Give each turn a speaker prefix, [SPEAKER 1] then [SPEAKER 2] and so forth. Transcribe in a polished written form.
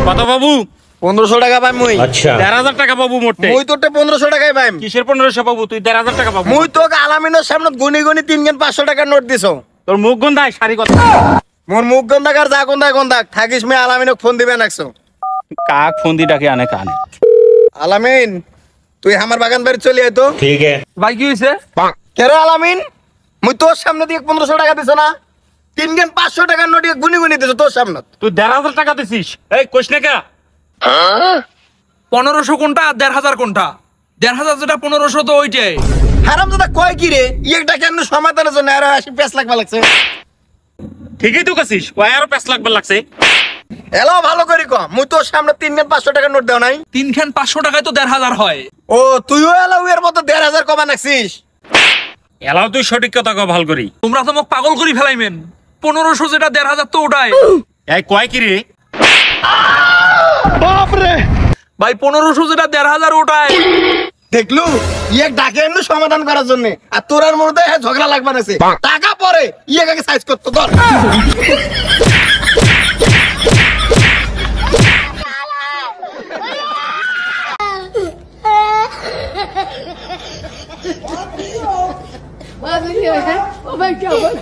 [SPEAKER 1] কত বাবু?
[SPEAKER 2] 1500 টাকা পাই মুই।
[SPEAKER 3] আচ্ছা
[SPEAKER 1] 1500 টাকা বাবু মোটে।
[SPEAKER 2] মুই তোরতে 1500 টাকাই পাই।
[SPEAKER 1] কিসের 1500 বাবু? তুই 1500 টাকা পাবো।
[SPEAKER 2] মুই তোকে আলামিনের সামনে গুনি গুনি 3 500 টাকার নোট দিছো।
[SPEAKER 1] তোর মুখ গন্ধায় সারি কথা।
[SPEAKER 2] মোর মুখ গন্ধাক আর যা গন্ধাক থাকিস মে আলামিনক ফোন দিবে নাকছো।
[SPEAKER 1] কাক ফোন দি ডাকে আনে কানে।
[SPEAKER 2] আলামিন তুই আমার বাগান বাড়ি চলে আয় তো।
[SPEAKER 3] ঠিক আছে
[SPEAKER 1] ভাই কি হইছে?
[SPEAKER 2] কেরে আলামিন মুই তোর সামনে দিয়ে 1500 টাকা দিছো না? 3 500 টাকার নোট গুনি গুনি দিছো তোর সামনে।
[SPEAKER 1] তুই 1500 টাকা দিছিস? এই কইস না কে?
[SPEAKER 4] 1500 কোনটা 1500 কোনটা? 1500 যেটা 1500 তো ওইটাই।
[SPEAKER 2] হারামজাদা কয় কি রে? একটা কেন সমাধানের জন্য আর 80 লাগবা লাগছে।
[SPEAKER 1] ঠিকই তো কইছিস। ওই আরো 5 লাগবে লাগছে।
[SPEAKER 2] এলো ভালো করে ক মুই তোর সামনে 3 500 টাকার নোট দাও নাই।
[SPEAKER 4] 3 500 টাকায় তো 1500 হয়।
[SPEAKER 2] ও তুইও এলো এর মতো 1500 কমা নাকছিস।
[SPEAKER 1] এলাও তুই সঠিক কথা কও ভাল করি।
[SPEAKER 4] তোমরা তো মোক পাগল করি ফেলাইমেন। 1500 যেটা 1500 তো ওটাই।
[SPEAKER 1] এই কয় কি রে?
[SPEAKER 4] ভাই 1500 যেটা 1500 ওটাই।
[SPEAKER 2] দেখলু ইয়ে ডাকে এমনি সমাধান করার জন্য আর তোরার মধ্যে ঝগড়া লাগবে না টাকা পরে ইয়ে কাকে সাইজ করতে ধর
[SPEAKER 5] Oh my God.